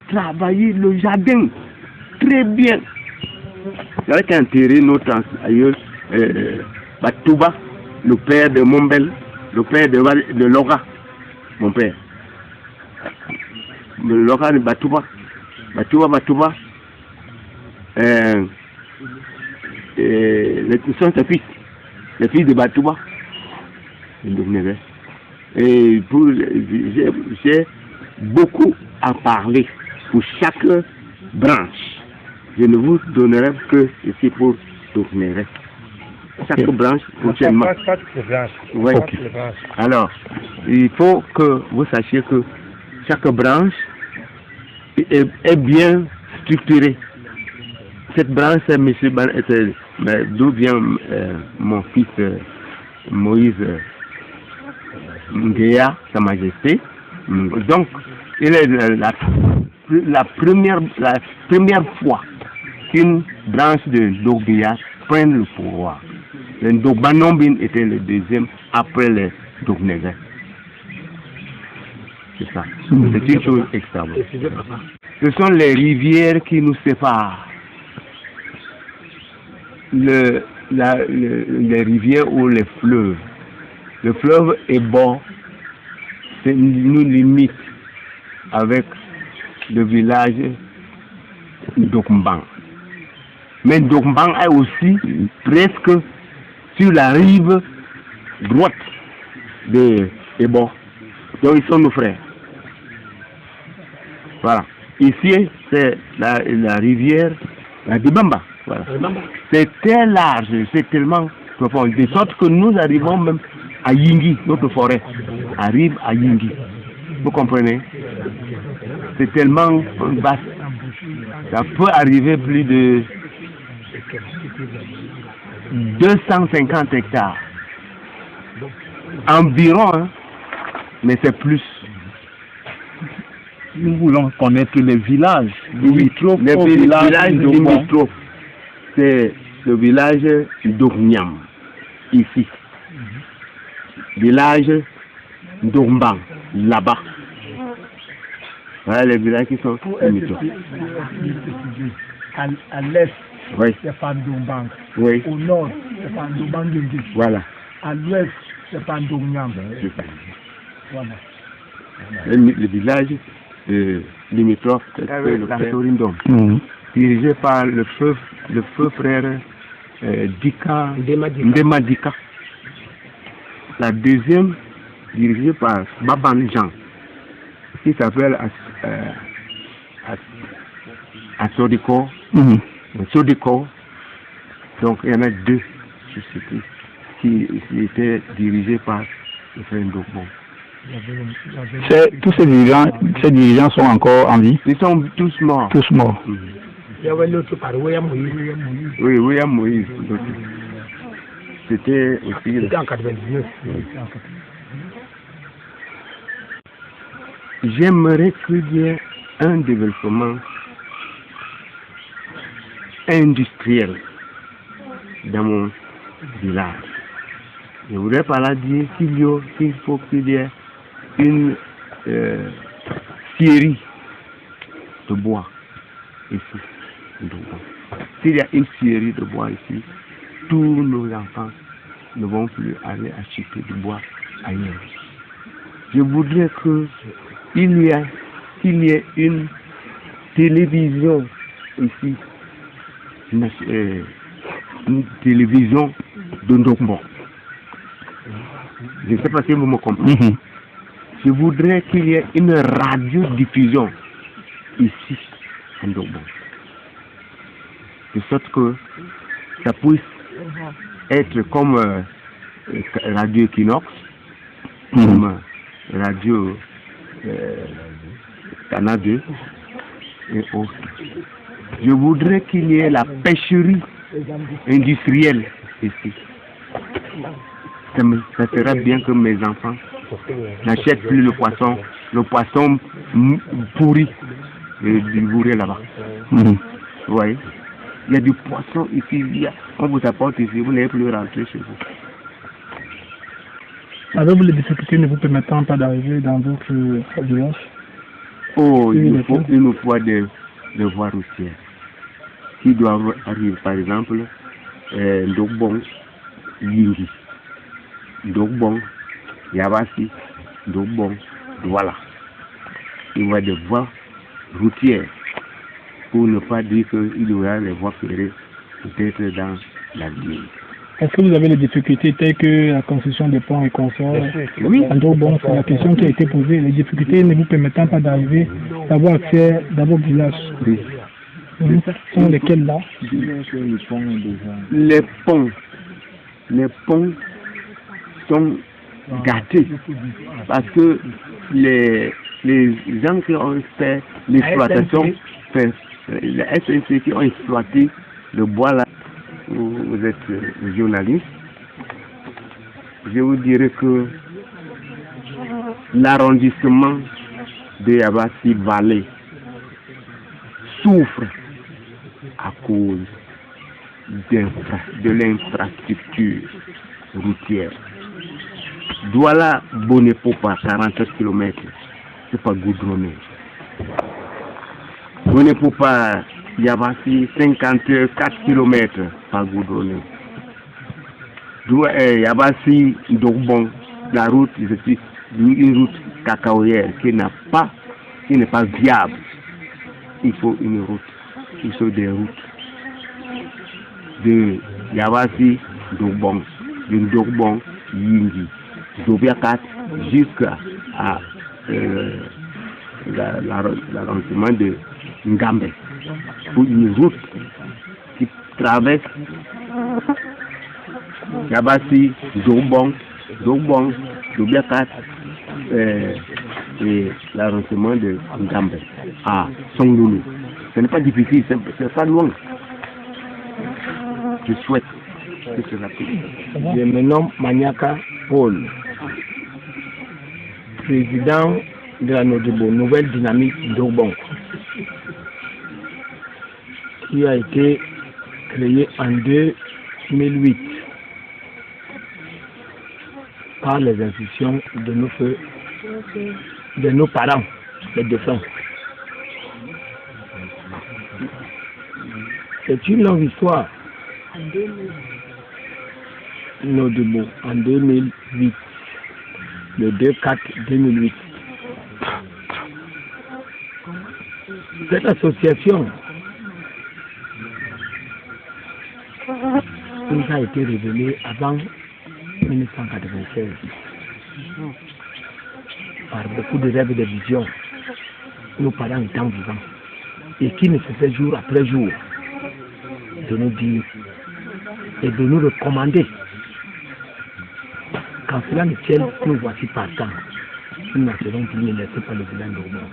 travaillé le jardin très bien. Avec un terrain notre ailleurs, Batouba, le père de Mombel, le père de Lora, mon père. De Lora de Batouba. Batouba. Les sont ses fils. Les fils de Batouba. Et j'ai beaucoup à parler pour chaque branche. Je ne vous donnerai que ceci pour Dognéré. Chaque branche, prochainement. Ouais. Okay. Alors, il faut que vous sachiez que chaque branche est bien structurée. Cette branche, monsieur d'où vient mon fils Moïse Nguéa, Sa Majesté. Donc, il est la première fois qu'une branche de Dogbia prend le pouvoir. Le Dogbanambin était le deuxième après les Dognéré. C'est ça. C'est une chose extraordinaire. Ce sont les rivières qui nous séparent. Les rivières ou les fleuves. Le fleuve est bon, nous limite avec le village d'Okmbang. Mais Dokmbang est aussi presque sur la rive droite de Ebo. Donc ils sont nos frères. Voilà. Ici, c'est la rivière, la Dibamba. Voilà. C'est très large, c'est tellement profond. De sorte que nous arrivons même à Yingi, notre forêt arrive à Yingi. Vous comprenez? C'est tellement vaste. Ça peut arriver plus de 250 hectares. Environ, hein? Mais c'est plus. Nous voulons connaître les villages limitrophes. Les villages limitrophes. C'est le village d'Ogniam, ici. Village d'Ombang, là-bas. Voilà les villages qui sont limitrophes. À l'est, oui. C'est Pandombang. Oui. Au nord, c'est Pandombang. Voilà. À l'ouest, c'est Pandongnyam. Voilà. Le village limitrophe, c'est le Torindom, dirigé par le feu frère Dika Ndema Dika. La deuxième, dirigée par Baban Jean, qui s'appelle Sodiko. Sodiko. Donc il y en a deux sociétés qui étaient dirigées par le frère Ndokbo. Tous ces dirigeants sont encore en vie? Ils sont tous morts. Tous morts. Il y avait l'autre par William Moïse. Oui, William Moïse. C'était aussi... C'était en 99. J'aimerais qu'il y ait un développement industriel dans mon village. Je voudrais par là dire qu'il faut qu'il y ait une scierie de bois ici. S'il y a une scierie de bois ici, tous nos enfants ne vont plus aller acheter du bois ailleurs. Je voudrais qu'il y ait une télévision ici, une télévision de Ndokbo. Je ne sais pas si vous me comprenez. Je voudrais qu'il y ait une radiodiffusion ici, à Ndokbo. De sorte que ça puisse être comme Radio Equinox, comme Radio Canada et autres. Je voudrais qu'il y ait la pêcherie industrielle ici. Ça serait bien que mes enfants n'achètent plus le poisson pourri du bourré là-bas. Vous voyez? Il y a du poisson ici, on vous apporte ici, vous n'allez plus rentrer chez vous. Avez-vous les difficultés ne vous permettant pas d'arriver dans votre village? Oh, il nous faut des voies routières qui doivent arriver, par exemple, Ndogbong, Yingi, Ndogbong, Yabassi, Ndogbong, voilà. Il y a des voies routières pour ne pas dire qu'il y aura les voies ferrées peut-être dans l'avenir. Est-ce que vous avez des difficultés telles que la construction des ponts et consorts? Oui. Bon, c'est la question qui a été posée. Les difficultés ne vous permettant pas d'arriver, d'avoir accès dans vos villages. Oui. Sont lesquels là? Les ponts sont gâtés parce que les gens qui ont fait l'exploitation, les SNC qui ont exploité le bois là, vous êtes journaliste, je vous dirais que l'arrondissement de Yabassi Vallée souffre à cause de l'infrastructure routière. Douala Bonepopa, 47 km, c'est pas goudronné. Bonepopa Yabassi, 54 km, pas goudronné. Yabassi Ndogbong, la route, c'est une route cacaoyère qui n'est pas viable. Il faut une route, il faut des routes de Yabassi Ndogbong, de Ndogbong Yingi, d'Obiakat jusqu'à l'arrondissement de Ngambe. Pour une route qui traverse Yabassi, Ndogbong, d'Obiakat et l'arrondissement de Ngambe à Songloulou. Ce n'est pas difficile, c'est pas loin. Je souhaite que c'est rapide. Je me nomme Maniaka Paul, président de la Nouvelle Dynamique Ndogbong, qui a été créée en 2008 par les institutions de nos parents, les défunts. C'est une longue histoire. Nodebo en 2008, le 2/4/2008. Cette association nous a été révélée avant 1996 par beaucoup de rêves et de visions, nos parents étant vivants, et qui ne cessaient jour après jour de nous dire et de nous recommander. Quand cela ne tienne, nous voici partants. Nous n'en serons plus ne laissés par le vilain Ndogbong.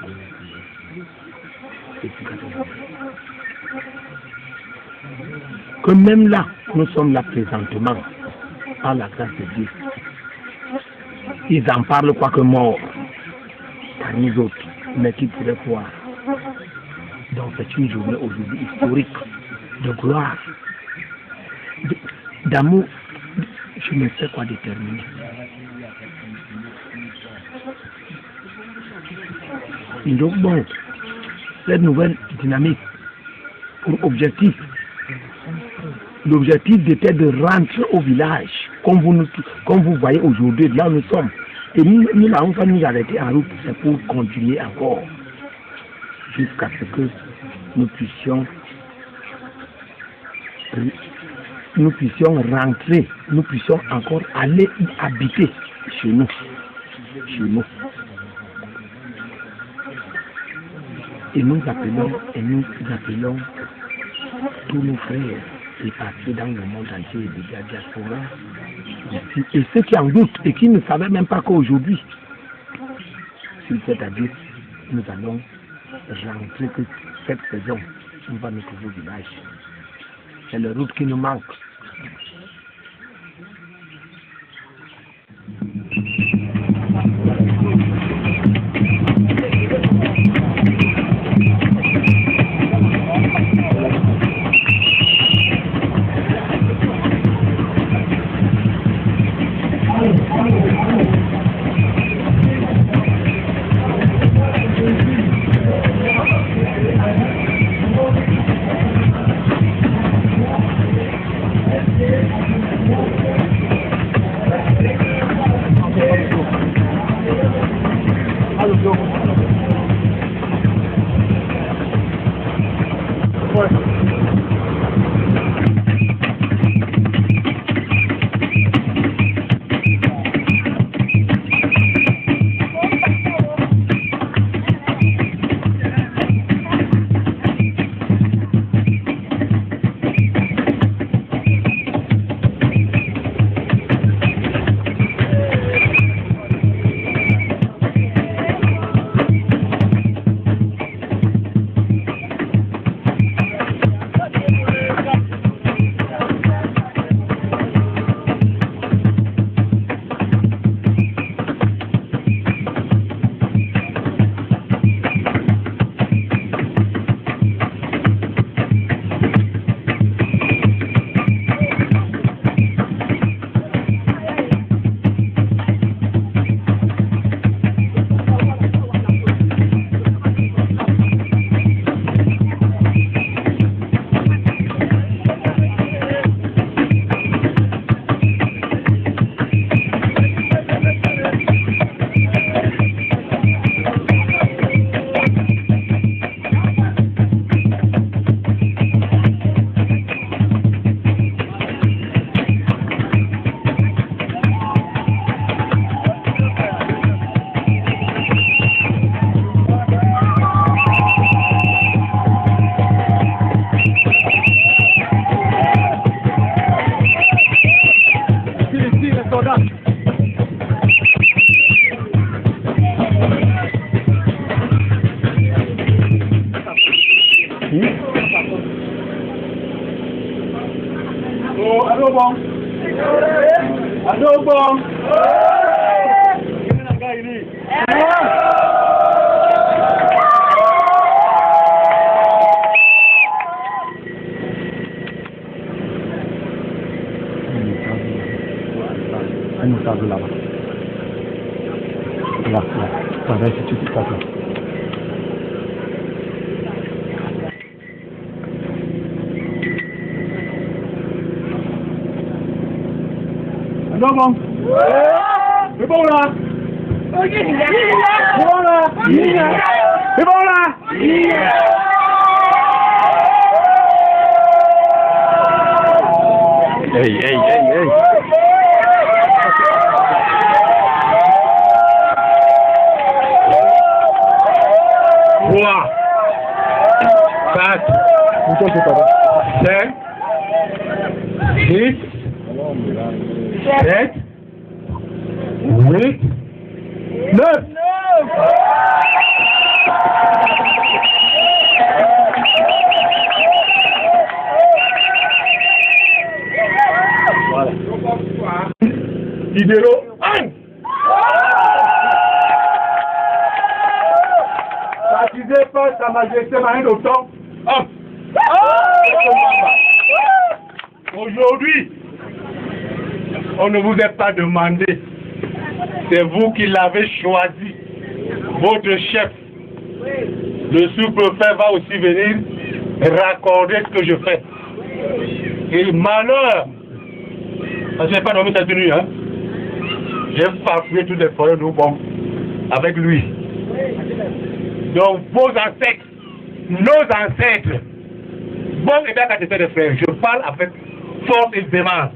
Que même là, nous sommes là présentement, par la grâce de Dieu. Ils en parlent quoi que mort, par nous autres, mais qui pourraient croire. Donc c'est une journée aujourd'hui historique, de gloire, d'amour. Je ne sais quoi déterminer. Donc bon, cette nouvelle dynamique, pour objectif, l'objectif était de rentrer au village, comme vous voyez aujourd'hui, là où nous sommes. Et nous n'avons pas nous arrêter en route, c'est pour continuer encore, jusqu'à ce que nous puissions rentrer, nous puissions encore aller y habiter chez nous. Et nous appelons tous nos frères et partis dans le monde entier de la diaspora. Et ceux qui en doutent et qui ne savaient même pas qu'aujourd'hui, c'est-à-dire, nous allons rentrer que cette saison, on va nous trouver au village. C'est la route qui nous manque. merci. Oh, allô bon. Allô bon. Un notable là-bas. Là, ça va être tout à fait. Allô bon. C'est bon là. C'est bon là. C'est bon là. Hey. 3, 4, 5, 6, 7, 8, 9. Voilà. Numéro 1. Baptisé par Sa Majesté Marie d'Automne. Aujourd'hui, on ne vous a pas demandé. C'est vous qui l'avez choisi. Votre chef, le sous-préfet, va aussi venir raccorder ce que je fais. Et malheur, parce que je n'ai pas dormi cette nuit, hein. J'ai farfouillé toutes les forêts de Bon avec lui. Donc vos ancêtres, nos ancêtres, bon et bien qu'à de frères, je parle avec force et véhémence.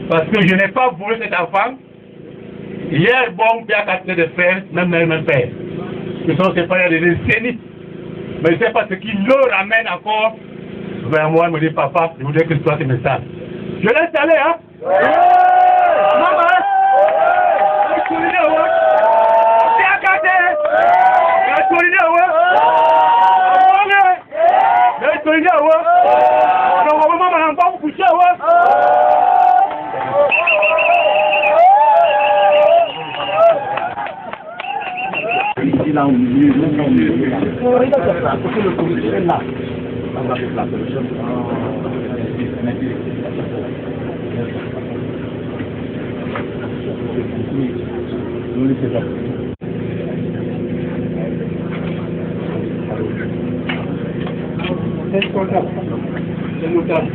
Parce que je n'ai pas voulu cet enfant. Hier, bon, bien qu'à de frères, même mère, même père. Ce sont ses frères de décennies. Mais je ne sais pas ce qui le ramène encore vers moi, me dit papa, je voudrais que ce soit ce message. Je laisse aller, hein? Maman! Là au milieu, là. Le commissaire là. On va faire la solution. Nous laissez pas. C'est notable. C'est notable.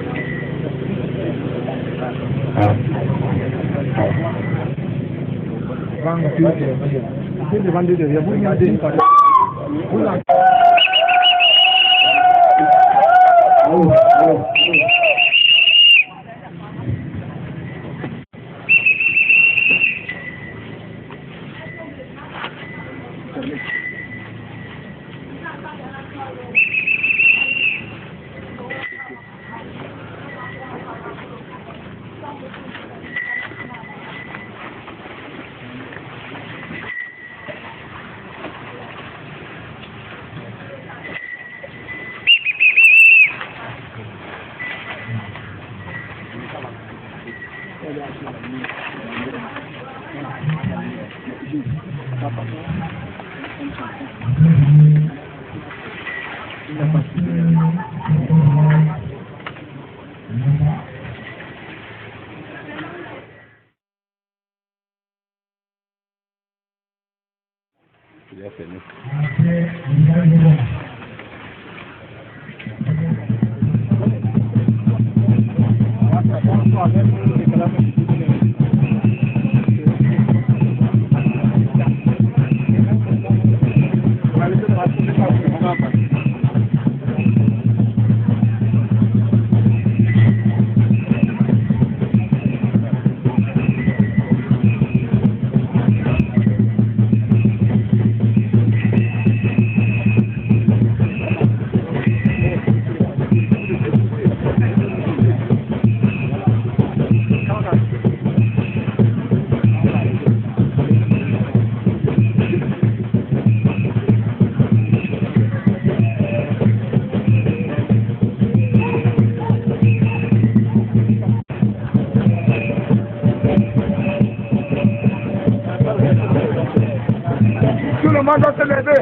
monde doit se lever.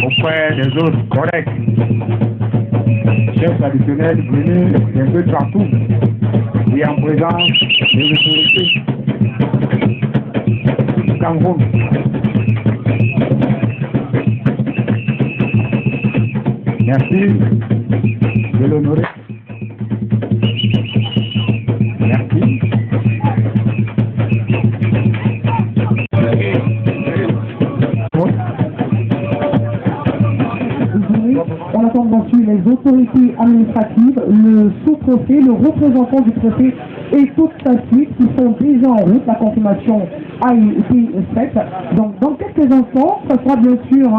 Auprès des autres collègues, chefs traditionnels venus d'un peu partout et en présence des autorités du Cameroun. Merci de l'honorer. Merci. On attend bien sûr les autorités administratives, le sous-préfet, le représentant du préfet et toute sa suite qui sont déjà en route. La confirmation a été faite. Donc dans quelques instants, ce sera bien sûr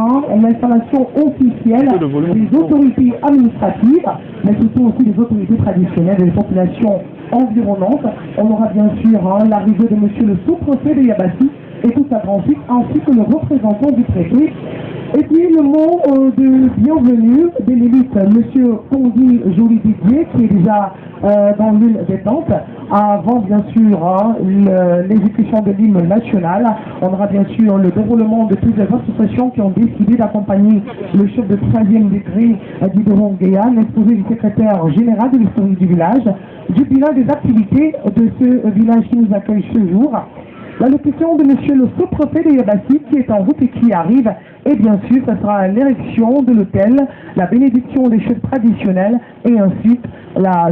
l'installation officielle des autorités administratives, mais surtout aussi des autorités traditionnelles et des populations environnantes. On aura bien sûr l'arrivée de monsieur le sous-préfet de Yabassi et toute sa transit, ainsi que le représentant du préfet. Et puis le mot de bienvenue de l'élite, M. Condi Joly Didier, qui est déjà dans l'île des tentes, avant bien sûr l'exécution de l'hymne national. On aura bien sûr le déroulement de toutes les associations qui ont décidé d'accompagner le chef de 3e degré d'Iberon Guéa, l'exposé du secrétaire général de l'historique du village, du bilan des activités de ce village qui nous accueille ce jour. L'allocution de monsieur le sous-préfet de Yabassi qui est en route et qui arrive, et bien sûr, ce sera l'érection de l'hôtel, la bénédiction des chefs traditionnels et ensuite la